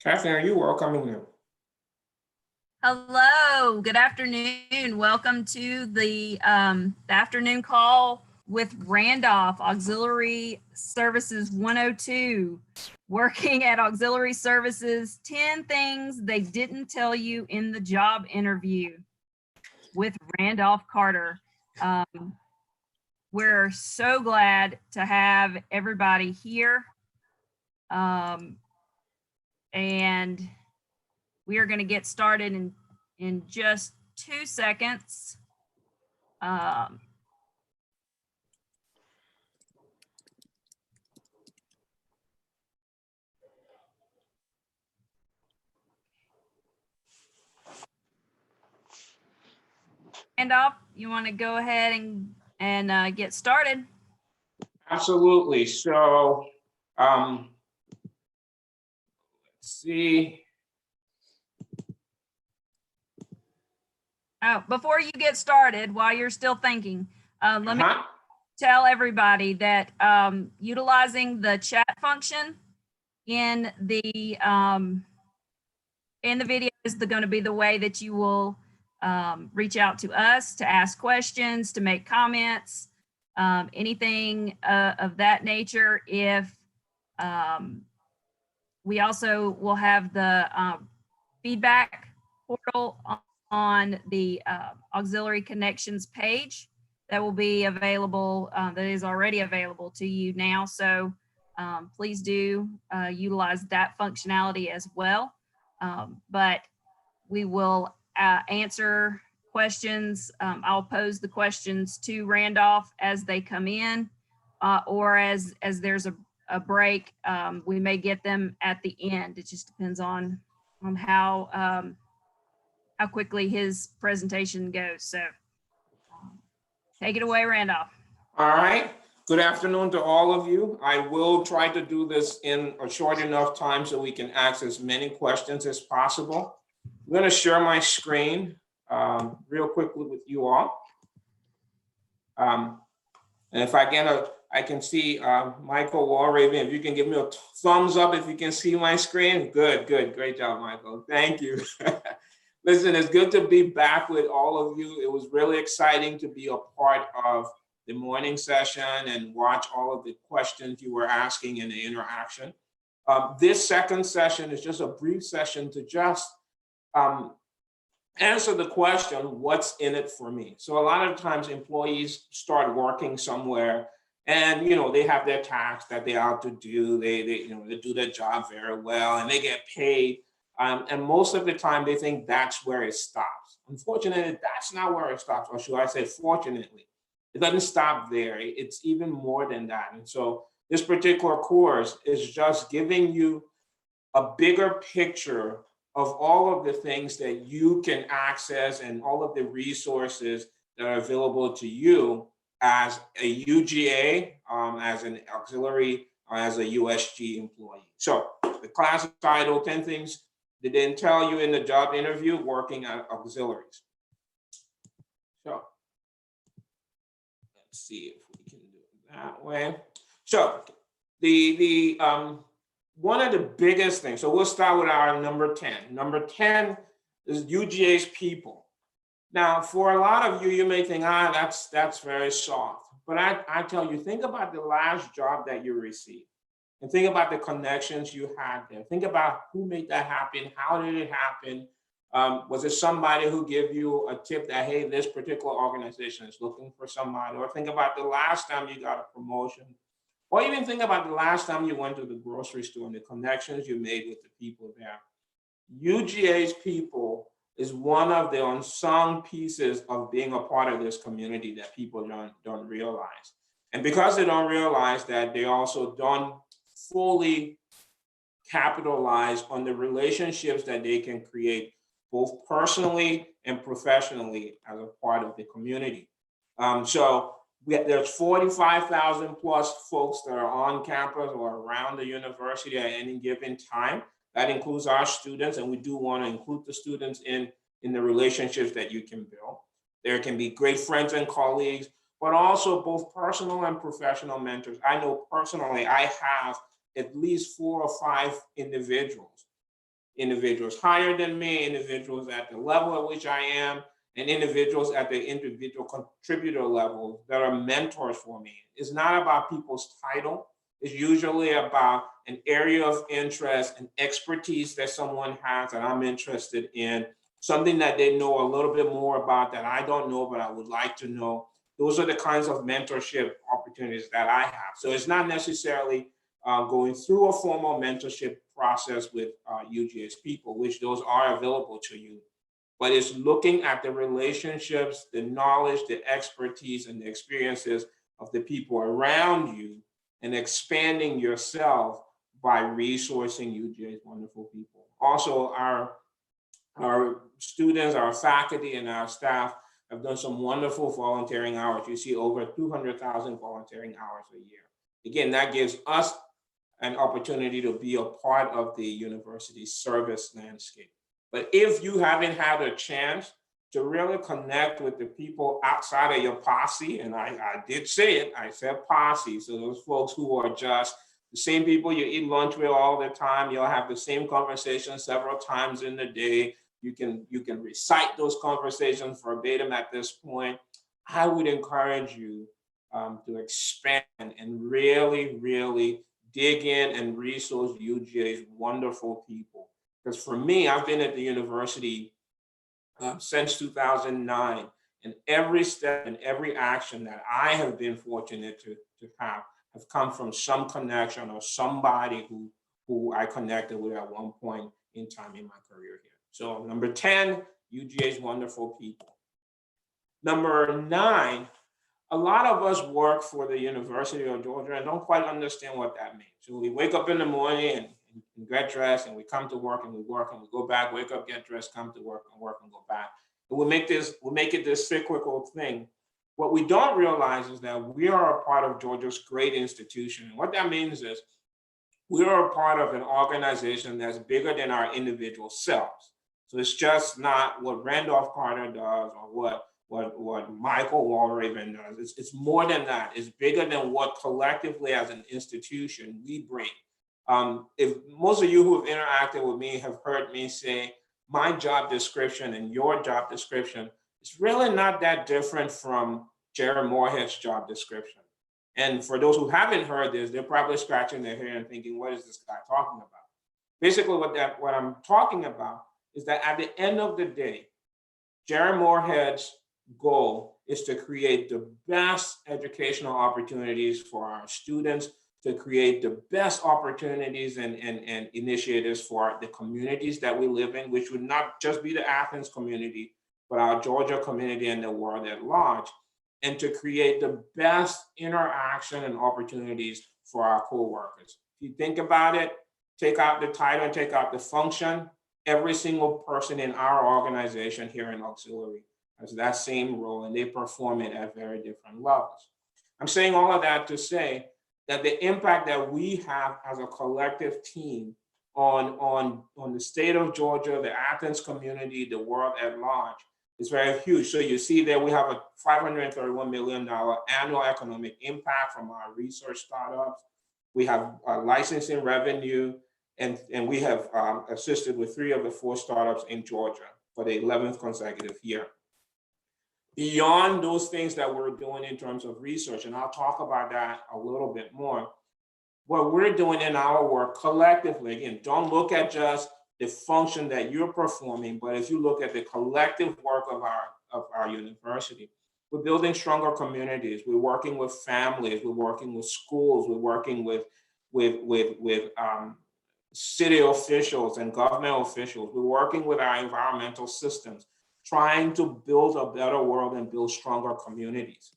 Catherine, are you welcoming them? Hello, good afternoon. Welcome to the afternoon call with Randolph Auxiliary Services 102. Working at Auxiliary Services, 10 things they didn't tell you in the job interview with Randolph Carter. We're so glad to have everybody here. And we are going to get started in just 2 seconds. Randolph, you want to go ahead and get started? Absolutely. So, let's see. Oh, before you get started, while you're still thinking, let me tell everybody that utilizing the chat function in the video is going to be the way that you will reach out to us to ask questions, to make comments, anything of that nature. If we also will have the feedback portal on the Auxiliary Connections page that will be available, that is already available to you now. So please do utilize that functionality as well. But we will answer questions. I'll pose the questions to Randolph as they come in, or as there's a break, we may get them at the end. It just depends on how quickly his presentation goes. So take it away, Randolph. All right. Good afternoon to all of you. I will try to do this in a short enough time so we can ask as many questions as possible. I'm going to share my screen real quickly with you all. And if I can see Michael Walraven, if you can give me a thumbs up if you can see my screen. Good. Great job, Michael. Thank you. Listen, it's good to be back with all of you. It was really exciting to be a part of the morning session and watch all of the questions you were asking in the interaction. This second session is just a brief session to just answer the question, what's in it for me? So a lot of times employees start working somewhere and they have their tasks that they have to do. They do their job very well and they get paid. And most of the time they think that's where it stops. Unfortunately, that's not where it stops, or should I say fortunately. It doesn't stop there. It's even more than that. And so this particular course is just giving you a bigger picture of all of the things that you can access and all of the resources that are available to you as a UGA, as an auxiliary, or as a USG employee. So the class title, 10 things they didn't tell you in the job interview working at auxiliaries. So let's see if we can do it that way. So the one of the biggest things, so we'll start with our number 10. Number 10 is UGA's people. Now, for a lot of you, you may think, that's very soft. But I tell you, think about the last job that you received. And think about the connections you had there. Think about who made that happen. How did it happen? Was it somebody who gave you a tip that, hey, this particular organization is looking for somebody? Or think about the last time you got a promotion. Or even think about the last time you went to the grocery store and the connections you made with the people there. UGA's people is one of the unsung pieces of being a part of this community that people don't realize. And because they don't realize that, they also don't fully capitalize on the relationships that they can create both personally and professionally as a part of the community. So there's 45,000 plus folks that are on campus or around the university at any given time. That includes our students, and we do want to include the students in the relationships that you can build. There can be great friends and colleagues, but also both personal and professional mentors. I know personally, I have at least 4 or 5 individuals individuals higher than me, individuals at the level at which I am, and individuals at the individual contributor level that are mentors for me. It's not about people's title. It's usually about an area of interest and expertise that someone has that I'm interested in, something that they know a little bit more about that I don't know, but I would like to know. Those are the kinds of mentorship opportunities that I have. So it's not necessarily going through a formal mentorship process with UGA's people, which those are available to you, but it's looking at the relationships, the knowledge, the expertise, and the experiences of the people around you and expanding yourself by resourcing UGA's wonderful people. Also, our students, our faculty, and our staff have done some wonderful volunteering hours. You see over 200,000 volunteering hours a year. Again, that gives us an opportunity to be a part of the university service landscape. But if you haven't had a chance to really connect with the people outside of your posse, and I did say it, I said posse, so those folks who are just the same people you eat lunch with all the time, you'll have the same conversation several times in the day. You can recite those conversations verbatim at this point. I would encourage you to expand and really, really dig in and resource UGA's wonderful people. Because for me, I've been at the university since 2009, and every step and every action that I have been fortunate to have come from some connection or somebody who I connected with at one point in time in my career here. So number 10, UGA's wonderful people. Number 9, a lot of us work for the University of Georgia and don't quite understand what that means. So we wake up in the morning and get dressed, and we come to work and we work and we go back, wake up, get dressed, come to work and go back. And we'll make it this cyclical thing. What we don't realize is that we are a part of Georgia's great institution. And what that means is we are a part of an organization that's bigger than our individual selves. So it's just not what Randolph Carter does or what Michael Walraven does. It's more than that. It's bigger than what collectively as an institution we bring. If most of you who have interacted with me have heard me say, my job description and your job description is really not that different from Jerry Moorhead's job description. And for those who haven't heard this, they're probably scratching their head and thinking, what is this guy talking about? Basically, what I'm talking about is that at the end of the day, Jerry Moorhead's goal is to create the best educational opportunities for our students, to create the best opportunities and initiatives for the communities that we live in, which would not just be the Athens community, but our Georgia community and the world at large, and to create the best interaction and opportunities for our co-workers. If you think about it, take out the title and take out the function, every single person in our organization here in auxiliary has that same role, and they perform it at very different levels. I'm saying all of that to say that the impact that we have as a collective team on the state of Georgia, the Athens community, the world at large is very huge. So you see there we have a $531 million annual economic impact from our research startups. We have licensing revenue, and we have assisted with 3 of the 4 startups in Georgia for the 11th consecutive year. Beyond those things that we're doing in terms of research, and I'll talk about that a little bit more, what we're doing in our work collectively, again, don't look at just the function that you're performing, but if you look at the collective work of our university, we're building stronger communities. We're working with families. We're working with schools. We're working with city officials and government officials. We're working with our environmental systems, trying to build a better world and build stronger communities.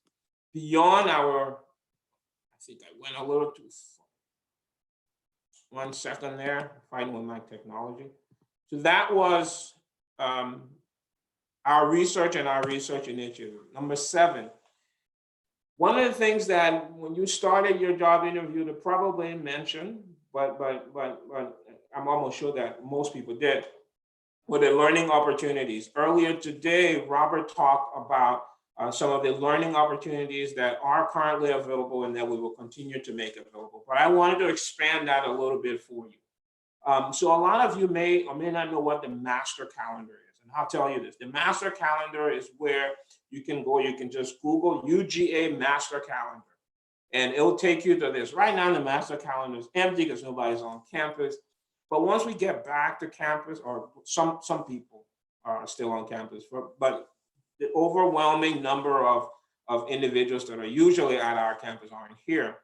Beyond our, I think I went a little too far. 1 second there, fighting with my technology. So that was our research and our research initiative. Number 7, one of the things that when you started your job interview to probably mention, but I'm almost sure that most people did, were the learning opportunities. Earlier today, Robert talked about some of the learning opportunities that are currently available and that we will continue to make available. But I wanted to expand that a little bit for you. So a lot of you may or may not know what the master calendar is. And I'll tell you this, the master calendar is where you can go, you can just Google UGA master calendar and it'll take you to this. Right now, the master calendar is empty because nobody's on campus. But once we get back to campus, or some people are still on campus, but the overwhelming number of individuals that are usually at our campus aren't here.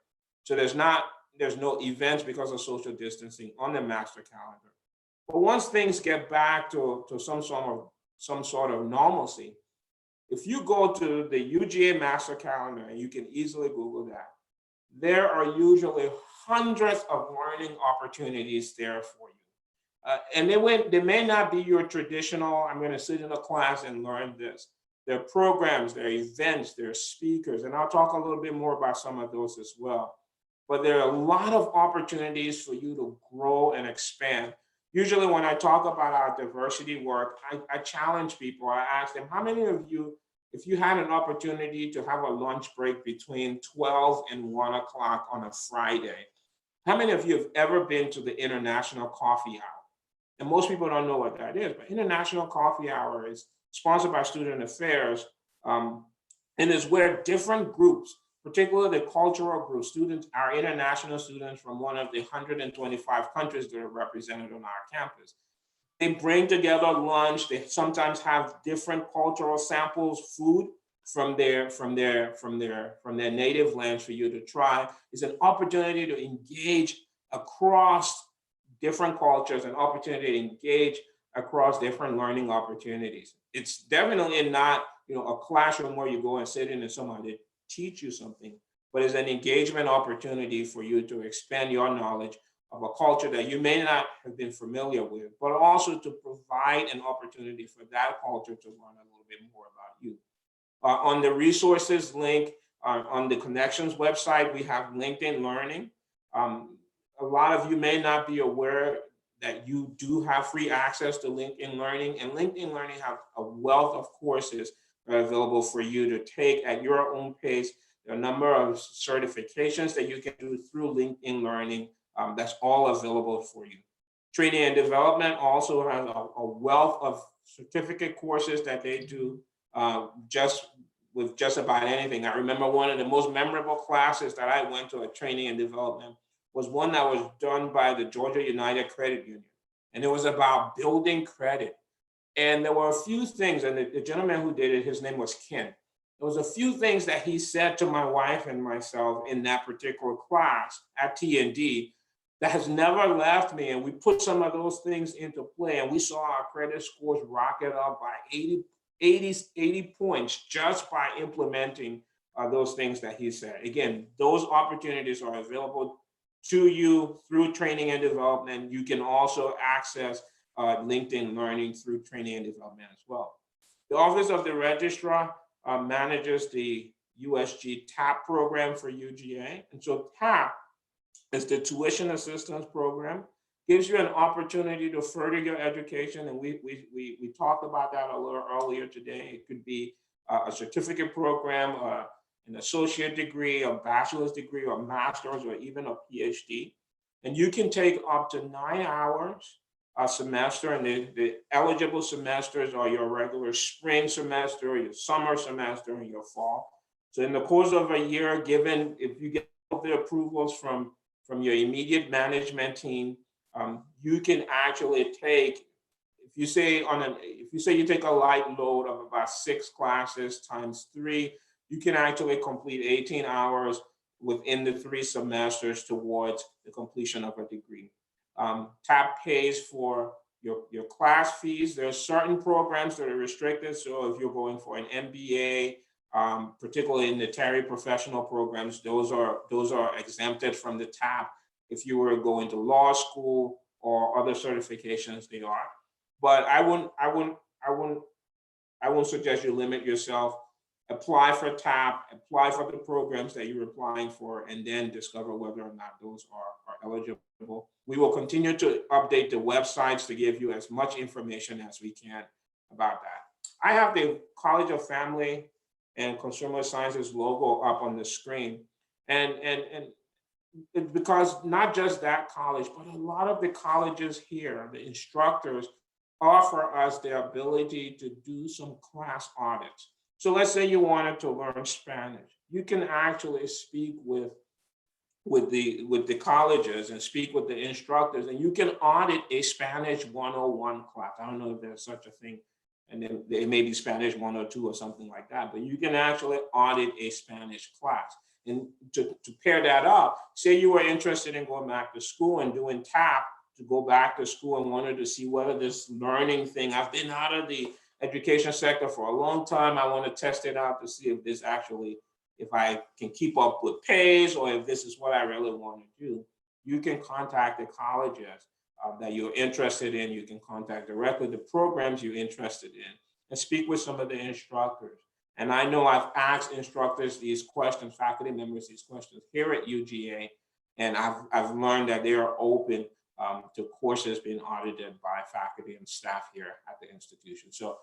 So there's no events because of social distancing on the master calendar. But once things get back to some sort of normalcy, if you go to the UGA master calendar, and you can easily Google that, there are usually hundreds of learning opportunities there for you. And they may not be your traditional, I'm going to sit in a class and learn this. There are programs, there are events, there are speakers, and I'll talk a little bit more about some of those as well. But there are a lot of opportunities for you to grow and expand. Usually when I talk about our diversity work, I challenge people. I ask them, how many of you, if you had an opportunity to have a lunch break between 12 and 1 o'clock on a Friday, how many of you have ever been to the International Coffee Hour? And most people don't know what that is, but International Coffee Hour is sponsored by Student Affairs, and is where different groups, particularly the cultural groups, students, our international students from one of the 125 countries that are represented on our campus, they bring together lunch. They sometimes have different cultural samples, food from their native lands for you to try. It's an opportunity to engage across different cultures, an opportunity to engage across different learning opportunities. It's definitely not, a classroom where you go and sit in and somebody teach you something, but it's an engagement opportunity for you to expand your knowledge of a culture that you may not have been familiar with, but also to provide an opportunity for that culture to learn a little bit more about you. On the resources link on the Connections website, we have LinkedIn Learning. A lot of you may not be aware that you do have free access to LinkedIn Learning, and LinkedIn Learning have a wealth of courses that are available for you to take at your own pace. There are a number of certifications that you can do through LinkedIn Learning. That's all available for you. Training and Development also has a wealth of certificate courses that they do with just about anything. I remember one of the most memorable classes that I went to at Training and Development was one that was done by the Georgia United Credit Union. And it was about building credit. And there were a few things, and the gentleman who did it, his name was Ken. There was a few things that he said to my wife and myself in that particular class at T&D that has never left me. And we put some of those things into play, and we saw our credit scores rocket up by 80 points just by implementing those things that he said. Again, those opportunities are available to you through Training and Development. You can also access LinkedIn Learning through Training and Development as well. The Office of the Registrar manages the USG TAP program for UGA. And so TAP is the Tuition Assistance Program, gives you an opportunity to further your education. And we talked about that a little earlier today. It could be a certificate program, an associate degree, a bachelor's degree, or master's, or even a PhD. And you can take up to 9 hours a semester, and the eligible semesters are your regular spring semester, your summer semester, and your fall. So in the course of a year, given if you get the approvals from your immediate management team, you can actually take, if you say you take a light load of about 6 classes times 3, you can actually complete 18 hours within the 3 semesters towards the completion of a degree. TAP pays for your class fees. There are certain programs that are restricted. So if you're going for an MBA, particularly in the Terry professional programs, those are exempted from the TAP. If you were going to law school or other certifications, they are. But I wouldn't suggest you limit yourself. Apply for TAP, apply for the programs that you're applying for, and then discover whether or not those are eligible. We will continue to update the websites to give you as much information as we can about that. I have the College of Family and Consumer Sciences logo up on the screen. And because not just that college, but a lot of the colleges here, the instructors offer us the ability to do some class audits. So let's say you wanted to learn Spanish. You can actually speak with the colleges and speak with the instructors, and you can audit a Spanish 101 class. I don't know if there's such a thing, and then it may be Spanish 102 or something like that, but you can actually audit a Spanish class. And to pair that up, say you were interested in going back to school and doing TAP to go back to school and wanted to see whether this learning thing, I've been out of the education sector for a long time, I want to test it out to see if this actually, if I can keep up with pace, or if this is what I really want to do. You can contact the colleges that you're interested in. You can contact directly the programs you're interested in and speak with some of the instructors. And I know I've asked instructors these questions, faculty members these questions here at UGA, and I've learned that they are open to courses being audited by faculty and staff here at the institution. So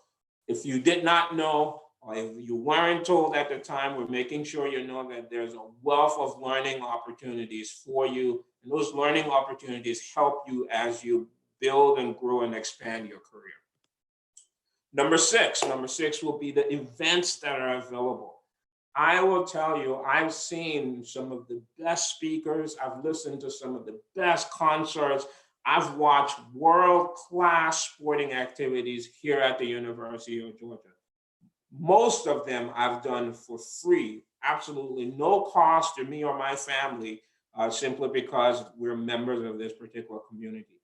if you did not know, or if you weren't told at the time, we're making sure you know that there's a wealth of learning opportunities for you. And those learning opportunities help you as you build and grow and expand your career. Number six will be the events that are available. I will tell you, I've seen some of the best speakers. I've listened to some of the best concerts. I've watched world-class sporting activities here at the University of Georgia. Most of them I've done for free, absolutely no cost to me or my family, simply because we're members of this particular community.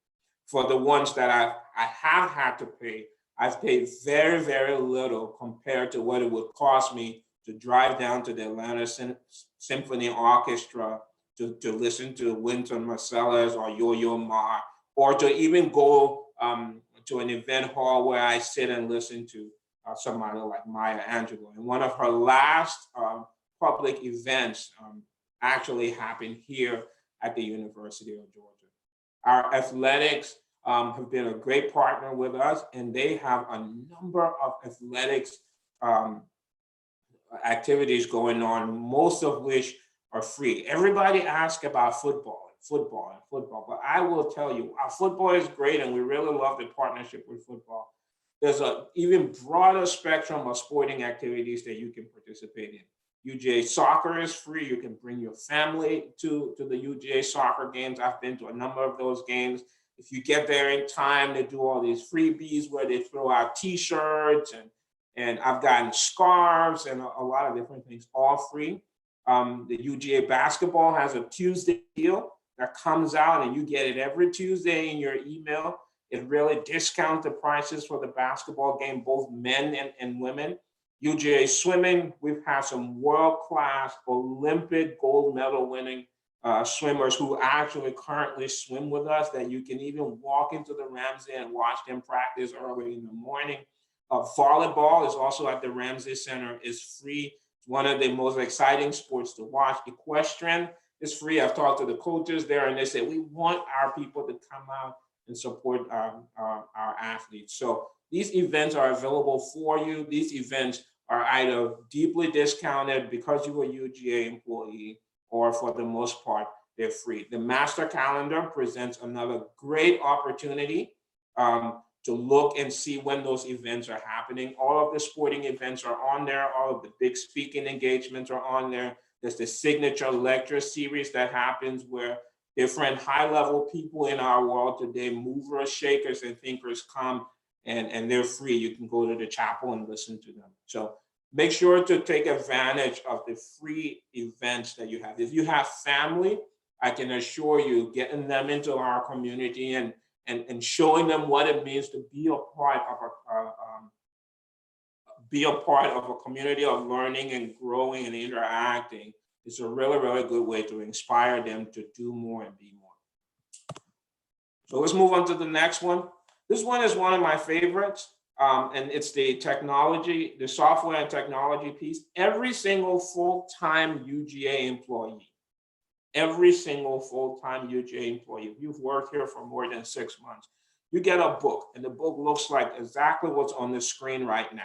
For the ones that I have had to pay, I've paid very, very little compared to what it would cost me to drive down to the Atlanta Symphony Orchestra to listen to Wynton Marsalis or Yo-Yo Ma, or to even go to an event hall where I sit and listen to somebody like Maya Angelou. And one of her last public events actually happened here at the University of Georgia. Our athletics have been a great partner with us, and they have a number of athletics activities going on, most of which are free. Everybody asks about football, but I will tell you, our football is great, and we really love the partnership with football. There's an even broader spectrum of sporting activities that you can participate in. UGA soccer is free. You can bring your family to the UGA soccer games. I've been to a number of those games. If you get there in time, they do all these freebies where they throw out t-shirts, and I've gotten scarves and a lot of different things, all free. The UGA basketball has a Tuesday deal that comes out, and you get it every Tuesday in your email. It really discounts the prices for the basketball game, both men and women. UGA swimming, we've had some world-class Olympic gold medal winning swimmers who actually currently swim with us, that you can even walk into the Ramsey and watch them practice early in the morning. Volleyball is also at the Ramsey Center, is free. It's one of the most exciting sports to watch. Equestrian is free. I've talked to the coaches there, and they say, we want our people to come out and support our athletes. So these events are available for you. These events are either deeply discounted because you are a UGA employee, or for the most part, they're free. The master calendar presents another great opportunity to look and see when those events are happening. All of the sporting events are on there. All of the big speaking engagements are on there. There's the signature lecture series that happens where different high-level people in our world today, movers, shakers, and thinkers come, and they're free. You can go to the chapel and listen to them. So make sure to take advantage of the free events that you have. If you have family, I can assure you, getting them into our community and showing them what it means to be a part of a community of learning and growing and interacting is a really, really good way to inspire them to do more and be more. So let's move on to the next one. This one is one of my favorites, and it's the technology, the software and technology piece. Every single full-time UGA employee, if you've worked here for more than 6 months, you get a book, and the book looks like exactly what's on the screen right now.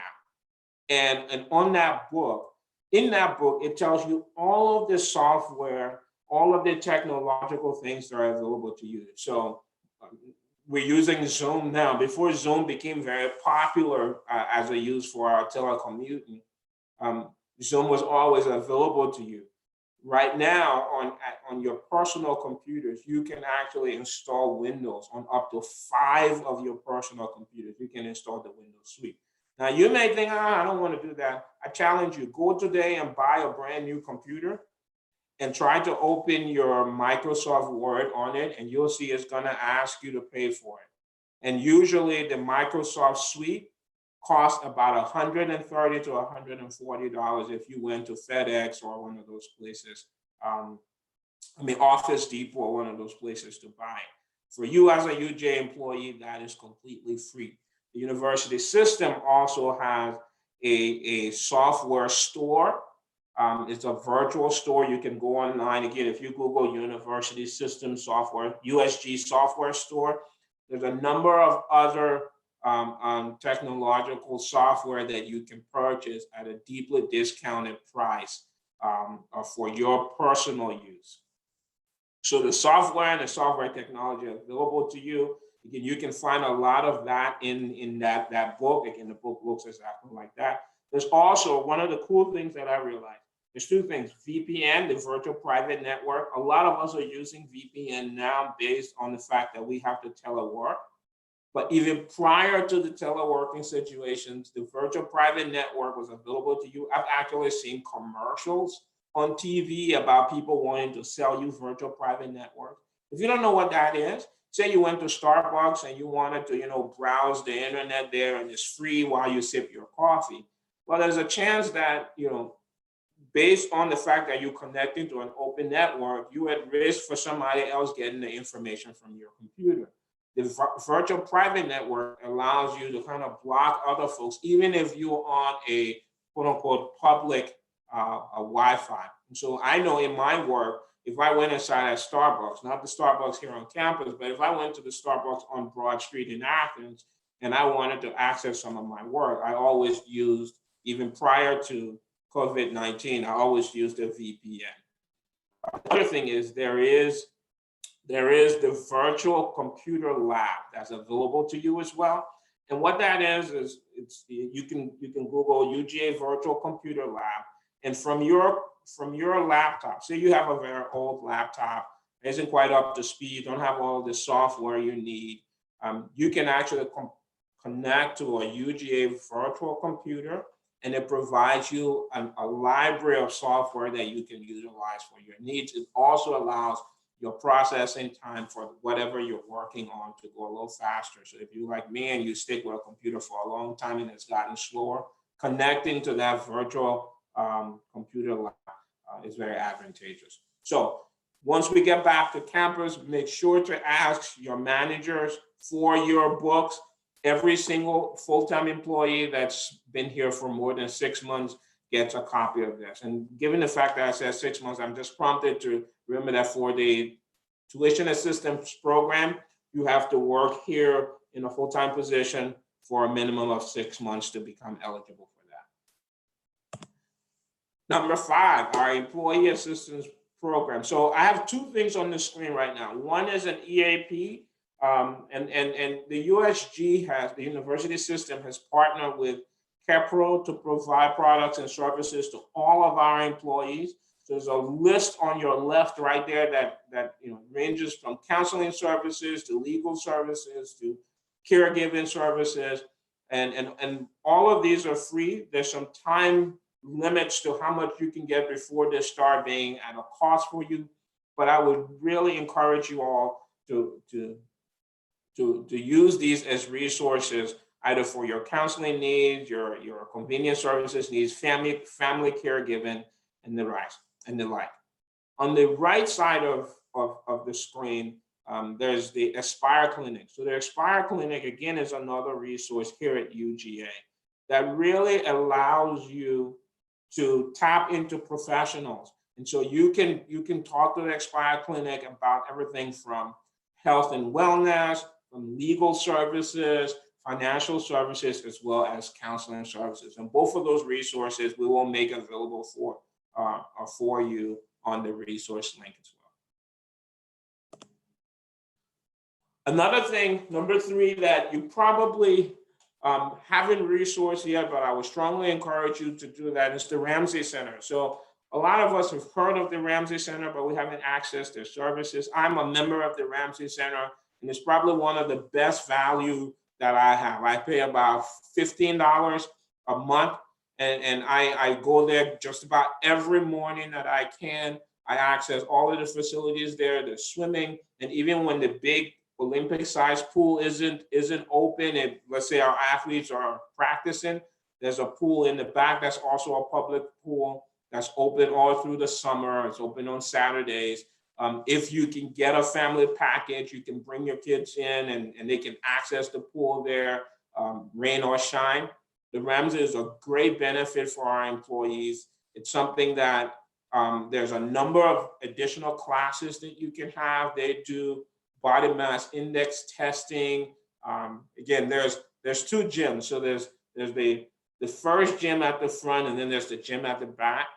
And on that book, in that book, it tells you all of the software all of the technological things that are available to you. So we're using Zoom now. Before Zoom became very popular as a use for our telecommuting, Zoom was always available to you. Right now, on your personal computers, you can actually install Windows on up to 5 of your personal computers. You can install the Windows suite. Now, you may think, I don't want to do that. I challenge you, go today and buy a brand new computer and try to open your Microsoft Word on it, and you'll see it's going to ask you to pay for it. And usually the Microsoft suite costs about $130 to $140 if you went to FedEx or one of those places. Office Depot or one of those places to buy it. For you as a UGA employee, that is completely free. The university system also has a software store. It's a virtual store. You can go online. Again, if you Google University System Software, USG Software Store, there's a number of other technological software that you can purchase at a deeply discounted price for your personal use. So the software and the software technology are available to you. Again, you can find a lot of that in that book. Again, the book looks exactly like that. There's also one of the cool things that I realized. There's two things: VPN, the virtual private network. A lot of us are using VPN now based on the fact that we have to telework. But even prior to the teleworking situations, the virtual private network was available to you. I've actually seen commercials on TV about people wanting to sell you virtual private networks. If you don't know what that is, say you went to Starbucks and you wanted to, browse the internet there and it's free while you sip your coffee. Well, there's a chance that, based on the fact that you're connecting to an open network, you're at risk for somebody else getting the information from your computer. The virtual private network allows you to kind of block other folks, even if you're on a quote unquote public Wi-Fi. And so I know in my work, if I went inside at Starbucks, not the Starbucks here on campus, but if I went to the Starbucks on Broad Street in Athens and I wanted to access some of my work, I always used, even prior to COVID-19, I always used a VPN. The other thing is there is the virtual computer lab that's available to you as well. And what that is you can Google UGA Virtual Computer Lab, and from your laptop, say you have a very old laptop, isn't quite up to speed, don't have all the software you need, you can actually connect to a UGA virtual computer, and it provides you a library of software that you can utilize for your needs. It also allows your processing time for whatever you're working on to go a little faster. So if you like me and you stick with a computer for a long time and it's gotten slower, connecting to that virtual computer lab is very advantageous. So once we get back to campus, make sure to ask your managers for your books. Every single full-time employee that's been here for more than 6 months gets a copy of this. And given the fact that I said 6 months, I'm just prompted to remember that for the tuition assistance program, you have to work here in a full-time position for a minimum of 6 months to become eligible for that. Number 5, our employee assistance program. So I have 2 things on the screen right now. One is an EAP, and the USG the university system has partnered with CarePro to provide products and services to all of our employees. So there's a list on your left right there that ranges from counseling services to legal services to caregiving services, and all of these are free. There's some time limits to how much you can get before they start being at a cost for you, but I would really encourage you all to use these as resources, either for your counseling needs, your convenience services needs, family caregiving, and the like. On the right side of the screen, there's the Aspire Clinic. So the Aspire Clinic, again, is another resource here at UGA that really allows you to tap into professionals. And so you can talk to the Aspire Clinic about everything from health and wellness, from legal services, financial services, as well as counseling services. And both of those resources we will make available for you on the resource link as well. Another thing, number 3, that you probably haven't resourced yet, but I would strongly encourage you to do that, is the Ramsey Center. So a lot of us have heard of the Ramsey Center, but we haven't accessed their services. I'm a member of the Ramsey Center, and it's probably one of the best value that I have. I pay about $15 a month, and I go there just about every morning that I can. I access all of the facilities there, the swimming, and even when the big Olympic-sized pool isn't open, and let's say our athletes are practicing, there's a pool in the back that's also a public pool that's open all through the summer. It's open on Saturdays. If you can get a family package, you can bring your kids in and they can access the pool there, rain or shine. The Ramsey is a great benefit for our employees. It's something that there's a number of additional classes that you can have. They do body mass index testing. Again, there's 2 gyms. So there's the first gym at the front, and then there's the gym at the back.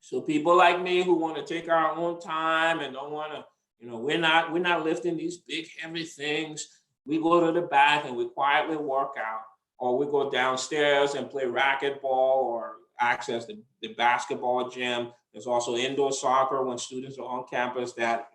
So people like me who want to take our own time and don't want to, we're not lifting these big heavy things. We go to the back and we quietly work out, or we go downstairs and play racquetball or access the basketball gym. There's also indoor soccer when students are on campus that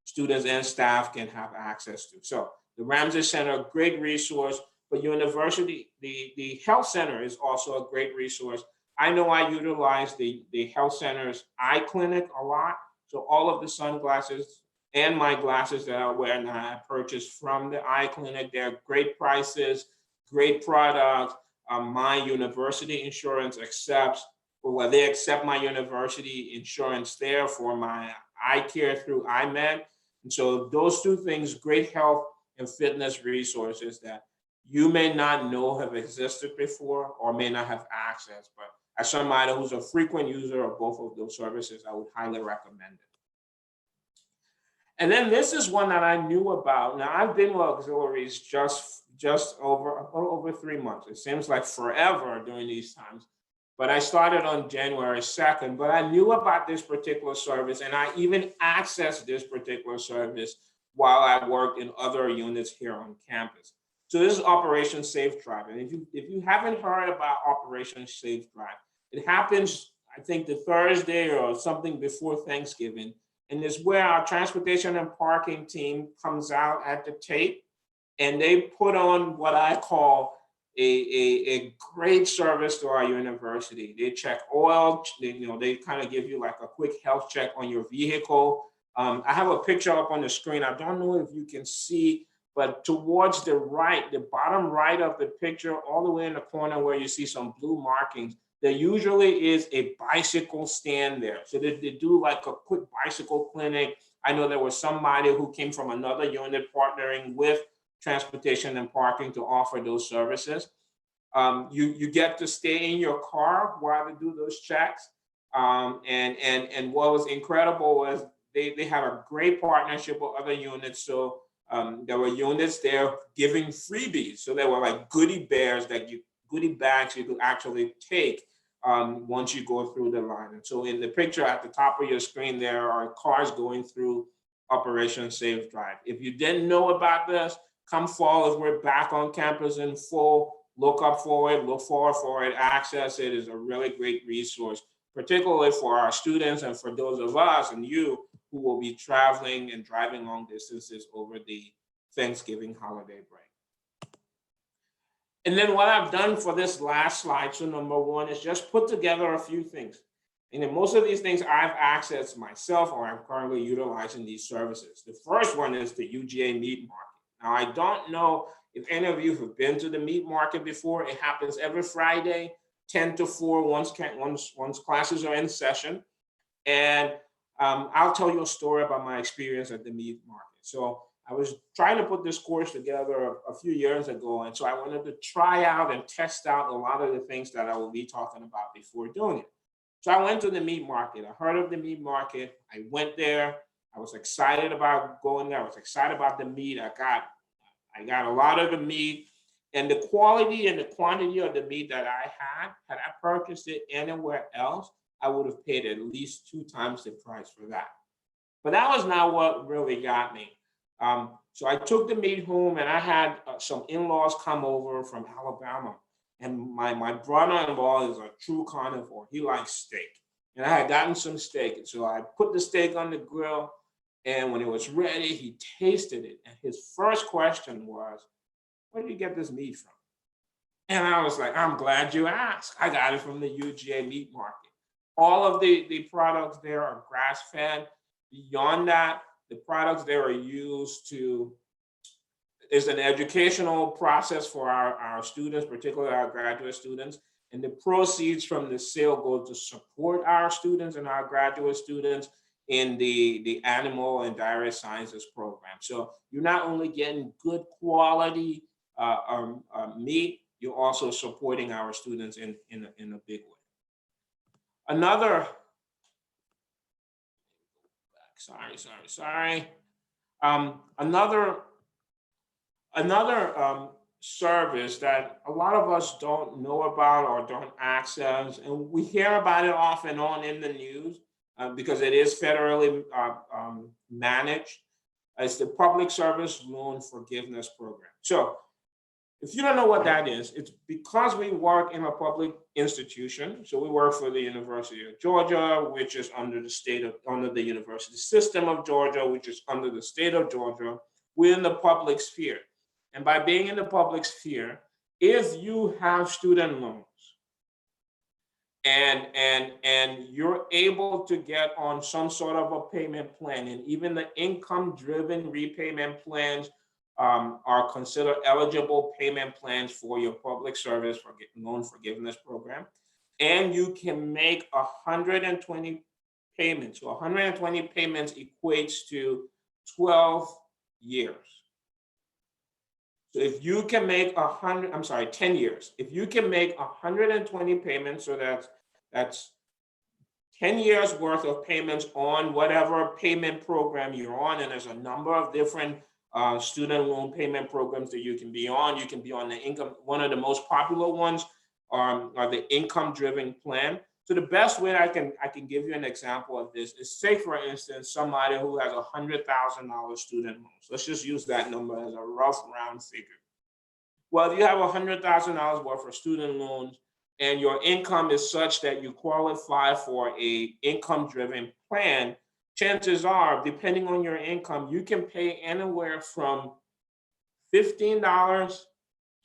students and staff can have access to. So the Ramsey Center, great resource. For university, the health center is also a great resource. I know I utilize the health center's eye clinic a lot. So all of the sunglasses and my glasses that I wear now, I purchased from the eye clinic. They're great prices, great products. My university insurance accepts, or they accept my university insurance there for my eye care through iMed. And so those 2 things, great health and fitness resources that you may not know have existed before or may not have access, but as somebody who's a frequent user of both of those services, I would highly recommend it. And then this is one that I knew about. Now, I've been with auxiliaries just over 3 months. It seems like forever during these times, but I started on January 2nd, but I knew about this particular service, and I even accessed this particular service while I worked in other units here on campus. So this is Operation Safe Drive. And if you haven't heard about Operation Safe Drive, it happens, I think, the Thursday or something before Thanksgiving. And it's where our transportation and parking team comes out at the tape, and they put on what I call a great service to our university. They check oil, they kind of give you like a quick health check on your vehicle. I have a picture up on the screen. I don't know if you can see, but towards the right, the bottom right of the picture, all the way in the corner where you see some blue markings, there usually is a bicycle stand there. So they do like a quick bicycle clinic. I know there was somebody who came from another unit partnering with transportation and parking to offer those services. You get to stay in your car while they do those checks. And what was incredible was they had a great partnership with other units. So there were units there giving freebies. So there were like goodie bags you could actually take once you go through the line. And so in the picture at the top of your screen, there are cars going through Operation Safe Drive. If you didn't know about this, come fall as we're back on campus in full. Look forward for it, access it. Is a really great resource, particularly for our students and for those of us and you who will be traveling and driving long distances over the Thanksgiving holiday break. And then what I've done for this last slide, so number 1, is just put together a few things. And then most of these things I've accessed myself, or I'm currently utilizing these services. The first one is the UGA Meat Market. Now, I don't know if any of you have been to the meat market before. It happens every Friday, 10 to 4, once classes are in session. And I'll tell you a story about my experience at the meat market. So I was trying to put this course together a few years ago. And so I wanted to try out and test out a lot of the things that I will be talking about before doing it. So I went to the meat market. I heard of the meat market. I went there. I was excited about going there. I was excited about the meat. I got a lot of the meat, and the quality and the quantity of the meat that I had I purchased it anywhere else, I would have paid at least 2 times the price for that. But that was not what really got me. So I took the meat home, and I had some in-laws come over from Alabama. And my brother-in-law is a true carnivore. He likes steak. And I had gotten some steak. And so I put the steak on the grill. And when it was ready, he tasted it. And his first question was, where did you get this meat from? And I was like, I'm glad you asked. I got it from the UGA Meat Market. All of the products there are grass-fed. Beyond that, the products there are used to, is an educational process for our students, particularly our graduate students. And the proceeds from the sale go to support our students and our graduate students in the animal and dairy sciences program. So you're not only getting good quality meat, you're also supporting our students in a big way. Another, sorry. Another service that a lot of us don't know about or don't access, and we hear about it off and on in the news because it is federally managed, is the Public Service Loan Forgiveness Program. So if you don't know what that is, it's because we work in a public institution. So we work for the University of Georgia, which is under the university system of Georgia, which is under the state of Georgia. We're in the public sphere. And by being in the public sphere, if you have student loans and you're able to get on some sort of a payment plan, and even the income-driven repayment plans are considered eligible payment plans for your public service loan forgiveness program, and you can make 120 payments. So 120 payments equates to 12 years. So if you can make 10 years. If you can make 120 payments, so that's 10 years worth of payments on whatever payment program you're on, and there's a number of different student loan payment programs that you can be on. You can be on the income. One of the most popular ones are the income-driven plan. So the best way I can give you an example of this is, say for instance, somebody who has $100,000 student loans. Let's just use that number as a rough round figure. Well, if you have $100,000 worth of student loans and your income is such that you qualify for a income-driven plan, chances are, depending on your income, you can pay anywhere from $15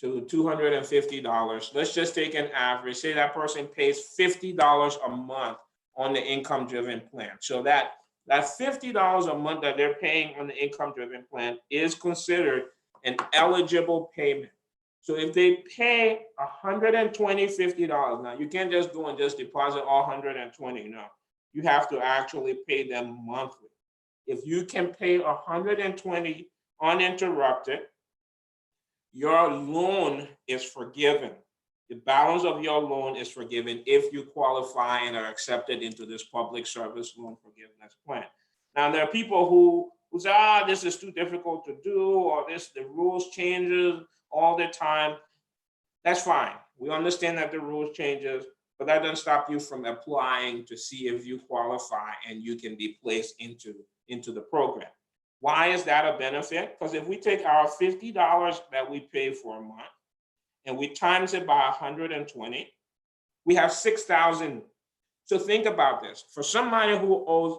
to $250. Let's just take an average. Say that person pays $50 a month on the income-driven plan. So that $50 a month that they're paying on the income-driven plan is considered an eligible payment. So if they pay $120, now you can't just go and just deposit all 120. No, you have to actually pay them monthly. If you can pay 120 uninterrupted, your loan is forgiven. The balance of your loan is forgiven if you qualify and are accepted into this public service loan forgiveness plan. Now, there are people who say, this is too difficult to do, or the rules changes all the time. That's fine. We understand that the rules changes, but that doesn't stop you from applying to see if you qualify and you can be placed into the program. Why is that a benefit? Because if we take our $50 that we pay for a month and we times it by 120, we have $6,000. So think about this. For somebody who owes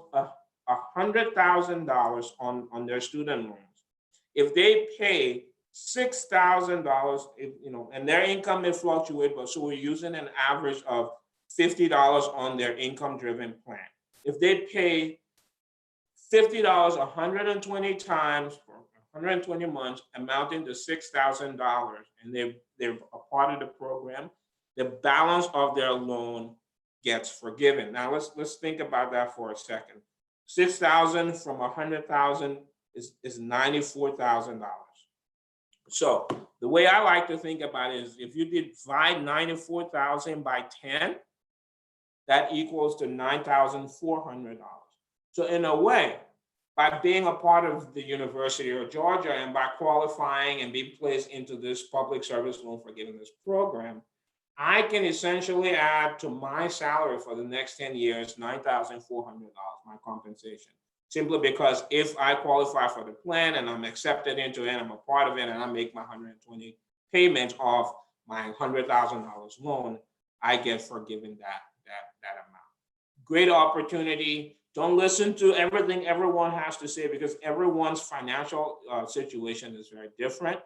$100,000 on their student loans, if they pay $6,000, and their income may fluctuate, but so we're using an average of $50 on their income-driven plan. If they pay $50 120 times for 120 months, amounting to $6,000, and they're a part of the program, the balance of their loan gets forgiven. Now let's think about that for a second. 6,000 from 100,000 is $94,000. So the way I like to think about it is, if you divide 94,000 by 10, that equals to $9,400. So in a way, by being a part of the University of Georgia and by qualifying and being placed into this public service loan forgiveness program, I can essentially add to my salary for the next 10 years, $9,400, my compensation. simply because if I qualify for the plan and I'm accepted into it, I'm a part of it, and I make my 120 payments off my $100,000 loan, I get forgiven that amount. Great opportunity. Don't listen to everything everyone has to say, because everyone's financial situation is very different.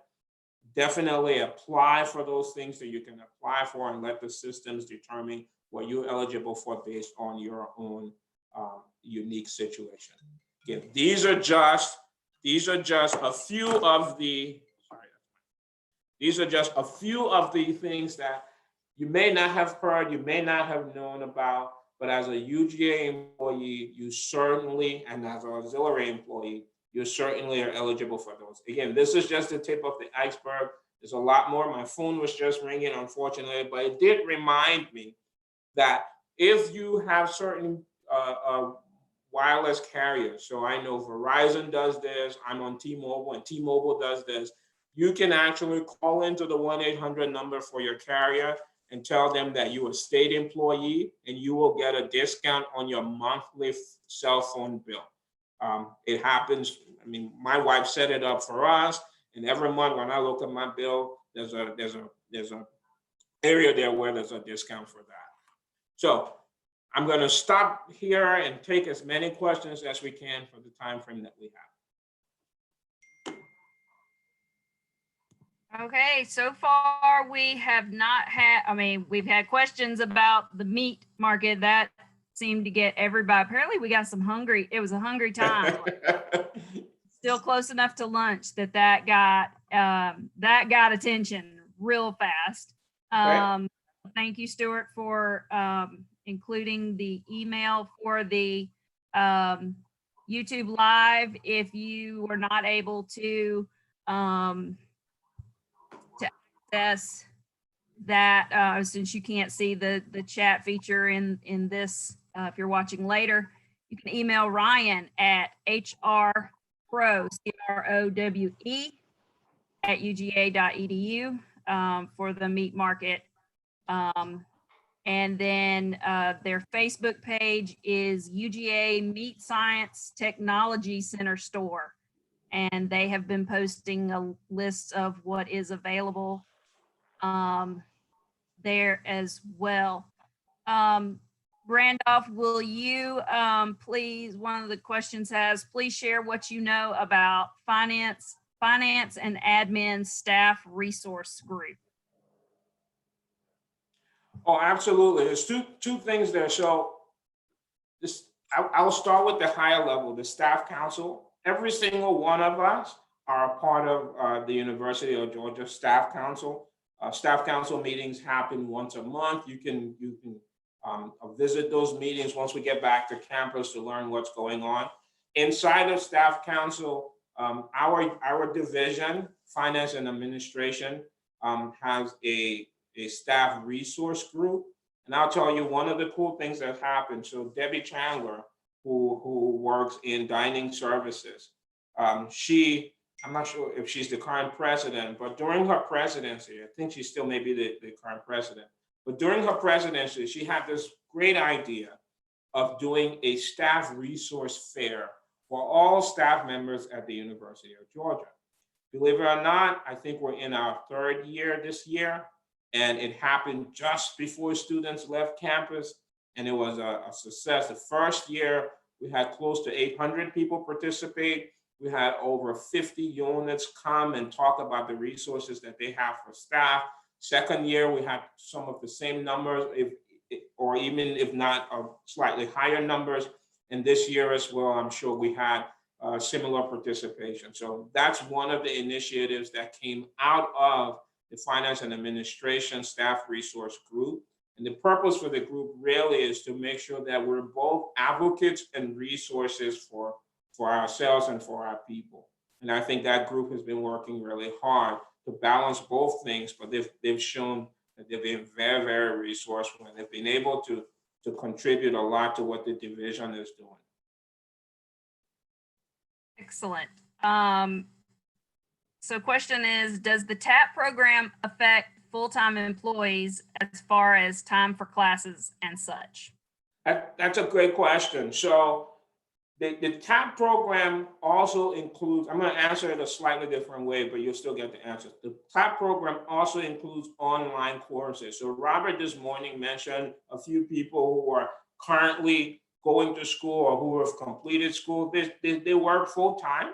Definitely apply for those things that you can apply for, and let the systems determine what you're eligible for based on your own unique situation. Again, these are just a few of the things that you may not have heard, you may not have known about, but as a UGA employee, you certainly, and as an auxiliary employee, you certainly are eligible for those. Again, this is just the tip of the iceberg. There's a lot more. My phone was just ringing, unfortunately, but it did remind me that if you have certain wireless carriers, so I know Verizon does this, I'm on T-Mobile, and T-Mobile does this, you can actually call into the 1-800 number for your carrier and tell them that you're a state employee, and you will get a discount on your monthly cell phone bill. It happens, I mean, my wife set it up for us, and every month when I look at my bill, there's a area there where there's a discount for that. So I'm going to stop here and take as many questions as we can for the time frame that we have. Okay, so far we have not had, I mean, we've had questions about the meat market. That seemed to get everybody. Apparently we got some hungry, it was a hungry time. Still close enough to lunch that got attention real fast. Right. Thank you, Stuart, for including the email for the YouTube Live. If you were not able to access that, since you can't see the chat feature in this, if you're watching later, you can email Ryan at hrprowe, CROWE, at uga.edu for the meat market. And then their Facebook page is UGA Meat Science Technology Center Store. And they have been posting a list of what is available there as well. Randolph, will you please, one of the questions has, please share what you know about finance and admin staff resource group. Oh, absolutely. There's two things there. So this, I'll start with the higher level, the staff council. Every single one of us are a part of the University of Georgia Staff Council. Staff council meetings happen once a month. You can visit those meetings once we get back to campus to learn what's going on. Inside of staff council, our division, finance and administration, has a staff resource group. And I'll tell you one of the cool things that happened. So Debbie Chandler, who works in dining services, I'm not sure if she's the current president, but during her presidency, I think she still may be the current president, but during her presidency, she had this great idea of doing a staff resource fair for all staff members at the University of Georgia. Believe it or not, I think we're in our third year this year, and it happened just before students left campus, and it was a success. The first year, we had close to 800 people participate. We had over 50 units come and talk about the resources that they have for staff. Second year, we had some of the same numbers, or even if not, slightly higher numbers. And this year as well, I'm sure we had similar participation. So that's one of the initiatives that came out of the Finance and Administration Staff Resource Group. And the purpose for the group really is to make sure that we're both advocates and resources for ourselves and for our people. And I think that group has been working really hard to balance both things, but they've shown that they've been very, very resourceful, and they've been able to contribute a lot to what the division is doing. Excellent. So question is, does the TAP program affect full-time employees as far as time for classes and such? That's a great question. So The TAP program also includes, I'm going to answer it a slightly different way, but you'll still get the answer. The TAP program also includes online courses. So Robert this morning mentioned a few people who are currently going to school or who have completed school. They work full time,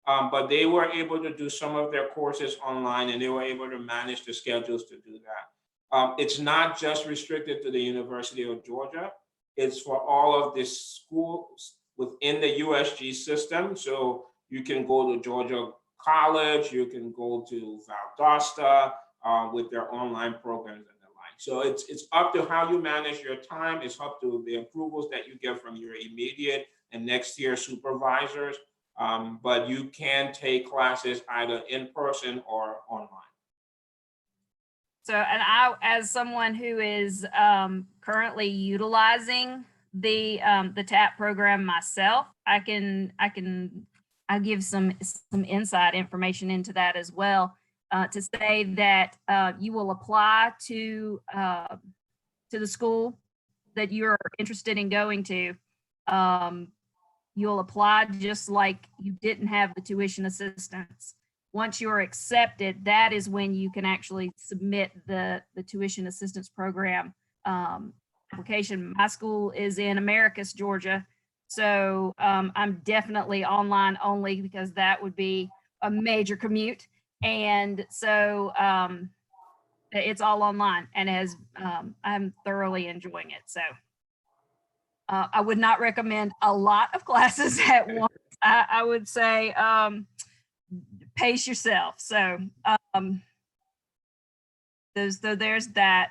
but they were able to do some of their courses online, and they were able to manage the schedules to do that. It's not just restricted to the University of Georgia. It's for all of the schools within the USG system. So you can go to Georgia College, you can go to Valdosta with their online programs and the like. So it's up to how you manage your time. It's up to the approvals that you get from your immediate and next year supervisors. But you can take classes either in person or online. So, and I, as someone who is currently utilizing the TAP program myself, I'll give some inside information into that as well, to say that you will apply to the school that you're interested in going to. You'll apply just like you didn't have the tuition assistance. Once you're accepted, that is when you can actually submit the tuition assistance program application. My school is in Americus, Georgia. So I'm definitely online only because that would be a major commute. And so it's all online, and I'm thoroughly enjoying it. So I would not recommend a lot of classes at once. I would say pace yourself. So there's that.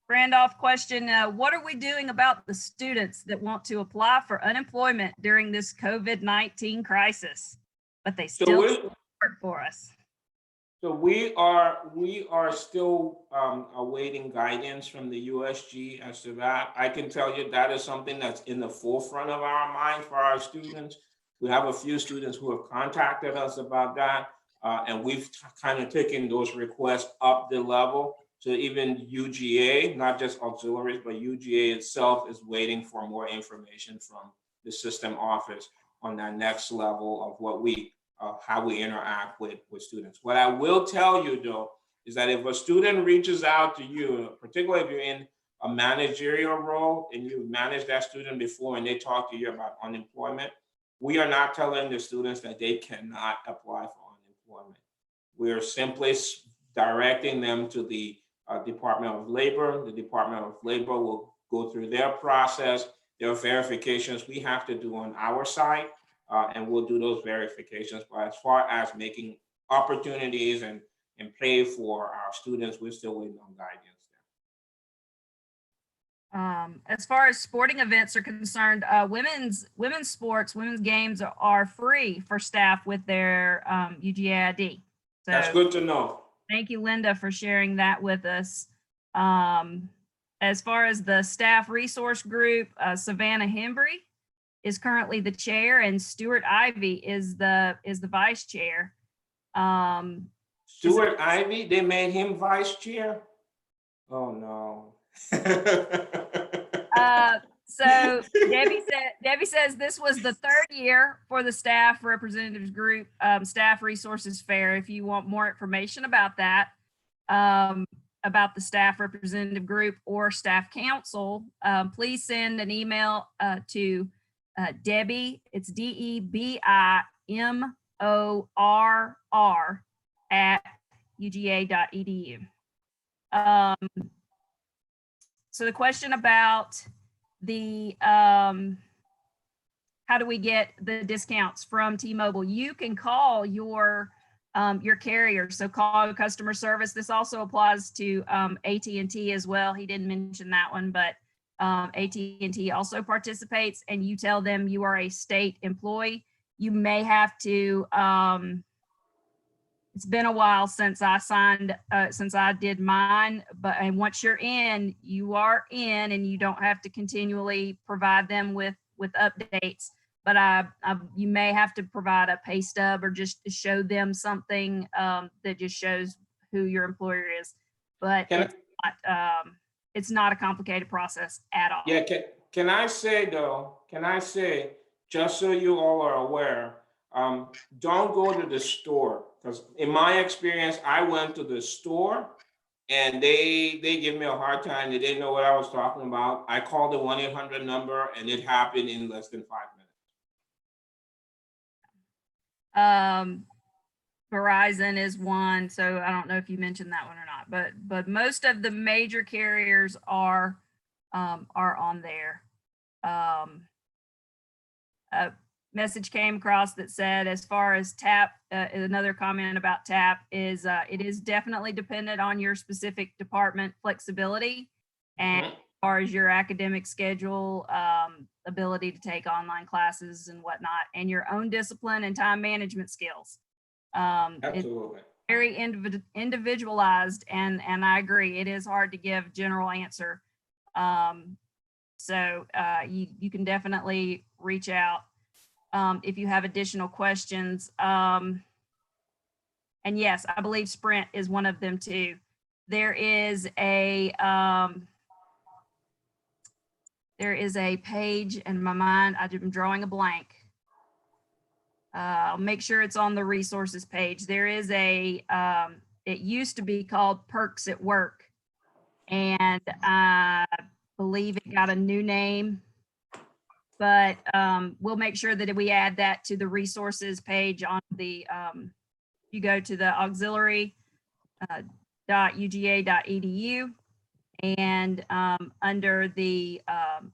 Randolph question, what are we doing about the students that want to apply for unemployment during this COVID-19 crisis, but they still work for us? So we are still awaiting guidance from the USG as to that. I can tell you that is something that's in the forefront of our mind for our students. We have a few students who have contacted us about that, and we've kind of taken those requests up the level. So even UGA, not just auxiliaries, but UGA itself is waiting for more information from the system office on that next level of what how we interact with students. What I will tell you though, is that if a student reaches out to you, particularly if you're in a managerial role and you've managed that student before and they talk to you about unemployment, we are not telling the students that they cannot apply for unemployment. We are simply directing them to the Department of Labor. The Department of Labor will go through their process. There are verifications we have to do on our side, and we'll do those verifications. But as far as making opportunities and pay for our students, we're still waiting on guidance there. As far as sporting events are concerned, women's sports, women's games are free for staff with their UGA ID. So that's good to know. Thank you, Linda, for sharing that with us. As far as the staff resource group, Savannah Hembry is currently the chair, and Stuart Ivy is the vice chair. Stuart Ivy, they made him vice chair? Oh no. So Debbie says this was the third year for the staff representatives group, staff resources fair. If you want more information about that, about the staff representative group or staff council, please send an email to Debbie. It's DEBIMORR @uga.edu. So the question about the how do we get the discounts from T-Mobile? You can call your carrier. So call customer service. This also applies to AT&T as well. He didn't mention that one, but AT&T also participates, and you tell them you are a state employee. You may have to, it's been a while since I signed, since I did mine, and once you're in, you are in, and you don't have to continually provide them with updates. But you may have to provide a pay stub or just show them something that just shows who your employer is. But it's not a complicated process at all. Yeah, can I say though, just so you all are aware, don't go to the store, because in my experience, I went to the store and they give me a hard time. They didn't know what I was talking about. I called the 1-800 number and it happened in less than 5 minutes. Verizon is one, so I don't know if you mentioned that one or not, but most of the major carriers are on there. A message came across that said, as far as TAP, another comment about TAP is it is definitely dependent on your specific department flexibility and as far as your academic schedule, ability to take online classes and whatnot, and your own discipline and time management skills. Absolutely. It's very individualized, and I agree, it is hard to give general answer. So you can definitely reach out if you have additional questions. And yes, I believe Sprint is one of them too. There is a page in my mind, I'm drawing a blank. I'll make sure it's on the resources page. There is it used to be called Perks at Work, and I believe it got a new name, but we'll make sure that we add that to the resources page on the, you go to the auxiliary.uga.edu and under the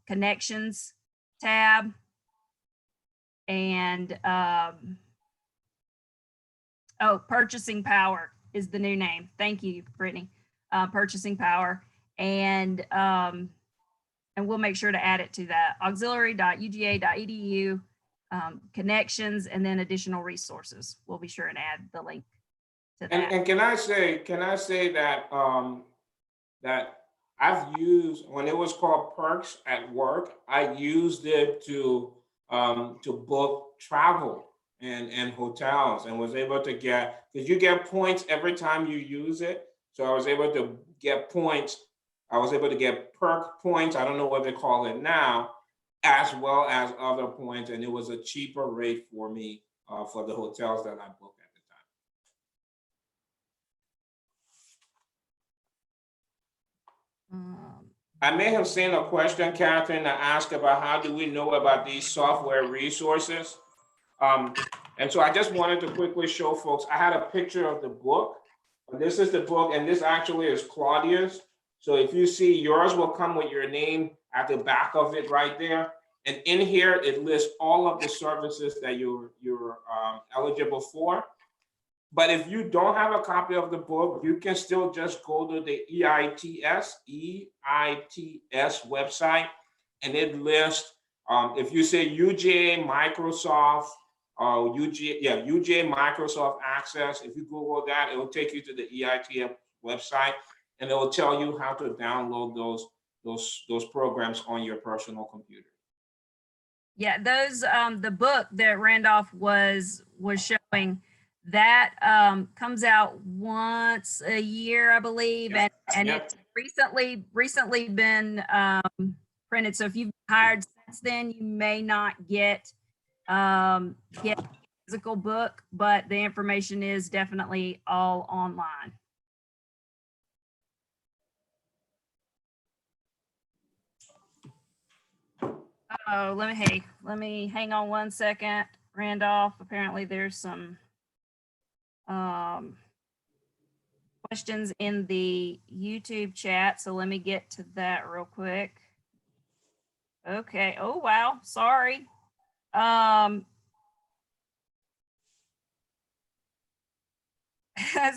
connections tab, and purchasing power is the new name. Thank you, Brittany. Purchasing power, and we'll make sure to add it to that auxiliary.uga.edu connections, and then additional resources. We'll be sure and add the link to that. And can I say that that I've used, when it was called Perks at Work, I used it to book travel and hotels, and was able to get, because you get points every time you use it. So I was able to get points. I was able to get perk points. I don't know what they call it now, as well as other points. And it was a cheaper rate for me for the hotels that I booked at the time. I may have seen a question, Catherine, that asked about how do we know about these software resources? And so I just wanted to quickly show folks, I had a picture of the book. This is the book, and this actually is Claudia's. So if you see, yours will come with your name at the back of it right there. And in here, it lists all of the services that you're eligible for. But if you don't have a copy of the book, you can still just go to the EITS website, and it lists, if you say UGA Microsoft, UGA Microsoft Access, if you Google that, it will take you to the EITS website, and it will tell you how to download those programs on your personal computer. Yeah, those the book that Randolph was showing, that comes out once a year, I believe, Yeah. and Yeah. it's recently been printed. So if you've hired since then, you may not get a physical book, but the information is definitely all online. Oh, let me hang on one second, Randolph. Apparently there's some questions in the YouTube chat, so let me get to that real quick. Okay. Oh wow, sorry. So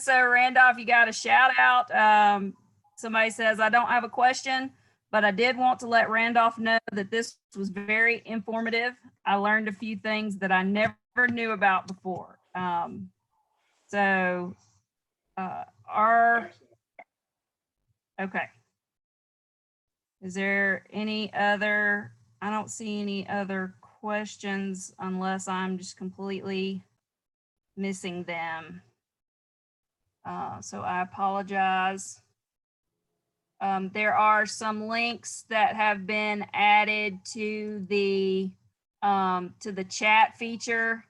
Randolph, you got a shout out. Somebody says, I don't have a question, but I did want to let Randolph know that this was very informative. I learned a few things that I never knew about before. Okay. Is there any other, I don't see any other questions unless I'm just completely missing them. So I apologize. There are some links that have been added to the to the chat feature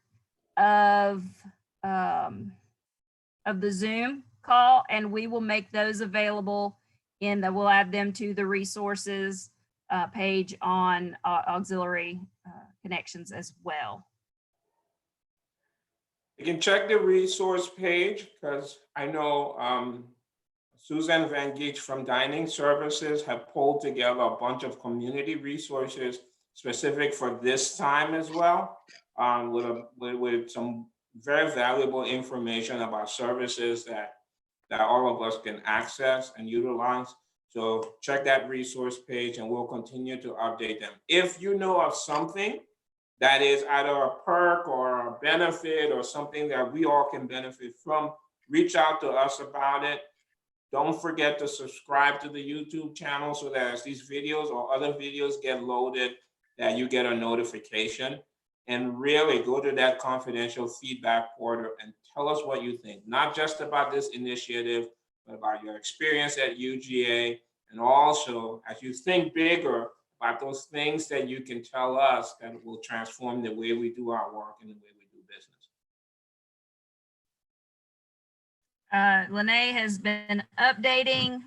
of the Zoom call, and we will make those available we'll add them to the resources page on auxiliary connections as well. You can check the resource page because I know Susan Van Geech from Dining Services have pulled together a bunch of community resources specific for this time as well, with some very valuable information about services that all of us can access and utilize. So check that resource page and we'll continue to update them. If you know of something that is either a perk or a benefit or something that we all can benefit from, reach out to us about it. Don't forget to subscribe to the YouTube channel so that as these videos or other videos get loaded, that you get a notification. And really go to that confidential feedback portal and tell us what you think, not just about this initiative, but about your experience at UGA. And also, as you think bigger about those things that you can tell us that will transform the way we do our work and the way we do business. Lene has been updating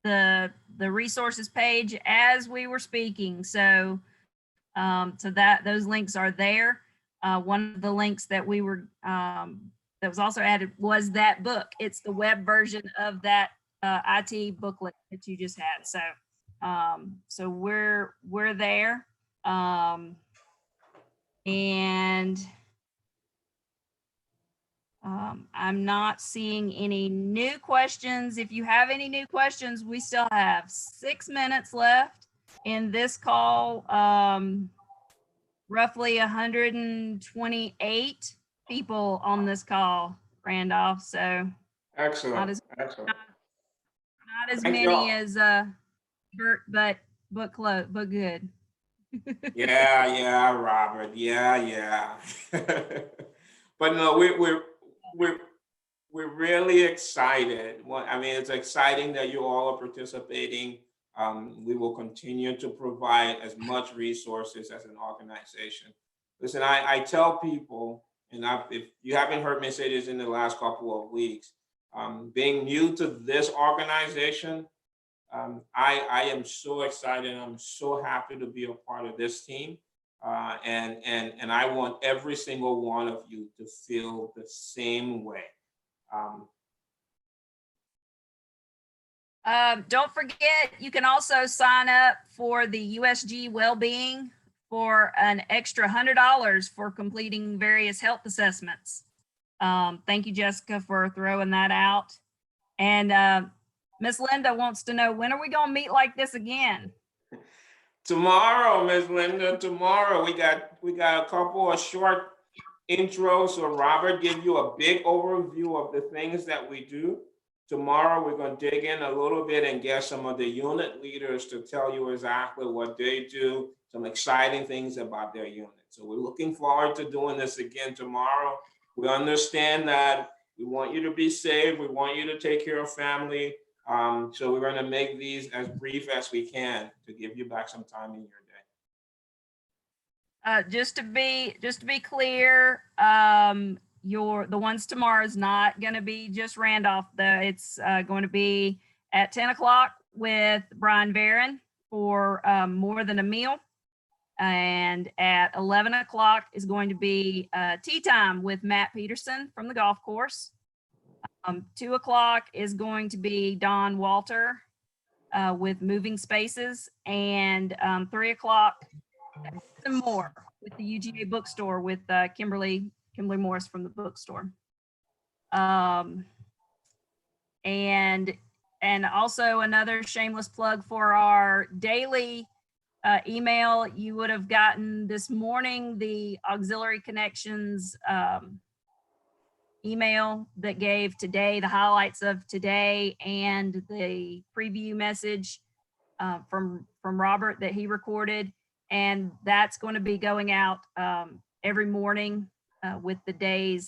the resources page as we were speaking. So those links are there. One of the links that we were that was also added was that book. It's the web version of that IT booklet that you just had. So so we're there, and I'm not seeing any new questions. If you have any new questions, we still have 6 minutes left in this call. Roughly 128 people on this call, Randolph. So Excellent. not as Thank many y'all. as Bert, but good. Yeah, Robert. Yeah. But no, we're really excited. I mean, it's exciting that you all are participating. We will continue to provide as much resources as an organization. Listen, I tell people, and if you haven't heard me say this in the last couple of weeks, being new to this organization, I am so excited. I'm so happy to be a part of this team. And I want every single one of you to feel the same way. Don't forget, you can also sign up for the USG Wellbeing for an extra $100 for completing various health assessments. Thank you, Jessica, for throwing that out. And Miss Linda wants to know, when are we going to meet like this again? Tomorrow, Ms. Linda, tomorrow. We got a couple of short intros. So Robert give you a big overview of the things that we do. Tomorrow, we're going to dig in a little bit and get some of the unit leaders to tell you exactly what they do, some exciting things about their unit. So we're looking forward to doing this again tomorrow. We understand that we want you to be safe. We want you to take care of family. So we're going to make these as brief as we can to give you back some time in your day. Just to be clear, the ones tomorrow is not going to be just Randolph, though. It's going to be at 10 o'clock with Brian Barron for More Than a Meal. And at 11 o'clock is going to be tea time with Matt Peterson from the golf course. 2 o'clock is going to be Don Walter with Moving Spaces. And 3 o'clock, some more with the UGA bookstore with Kimberly Morris from the bookstore. And also another shameless plug for our daily email. You would have gotten this morning the Auxiliary Connections email that gave today the highlights of today and the preview message from Robert that he recorded. And that's going to be going out every morning with the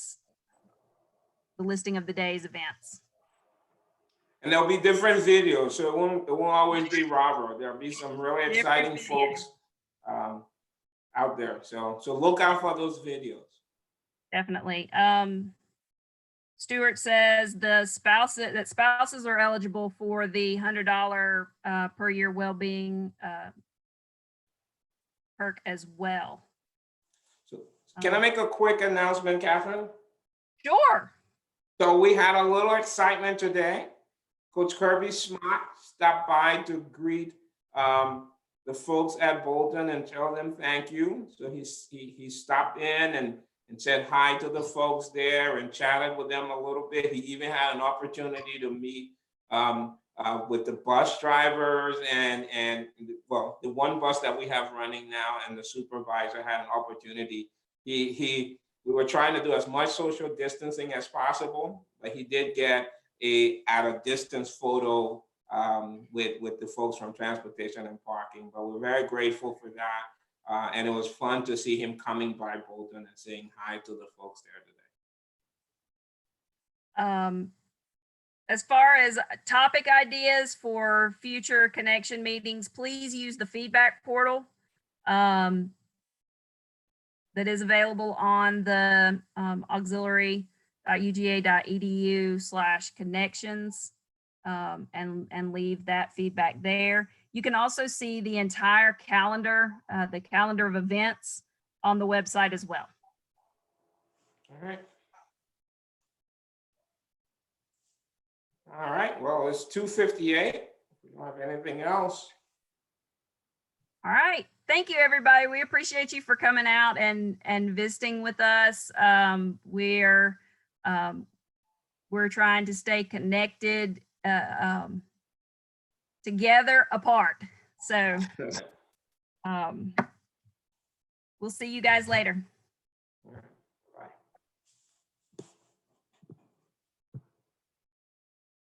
listing of the day's events. And there'll be different videos, so it won't always be Robert. There'll be some really exciting folks out there. So look out for those videos. Definitely. Stuart says that spouses are eligible for the $100 per year well-being perk as well. So can I make a quick announcement, Catherine? Sure. So we had a little excitement today. Coach Kirby Smart stopped by to greet the folks at Bolton and tell them thank you. So he stopped in and said hi to the folks there and chatted with them a little bit. He even had an opportunity to meet with the bus drivers and well, the one bus that we have running now, and the supervisor had an opportunity. We were trying to do as much social distancing as possible, but he did get at a distance photo with the folks from transportation and parking. But we're very grateful for that. And it was fun to see him coming by Bolton and saying hi to the folks there today. As far as topic ideas for future connection meetings, please use the feedback portal that is available on the auxiliary.uga.edu/connections and leave that feedback there. You can also see the entire calendar, the calendar of events on the website as well. All right. All right, well, it's 2:58. If we don't have anything else. All right. Thank you, everybody. We appreciate you for coming out and visiting with us. We're trying to stay connected together, apart. So we'll see you guys later.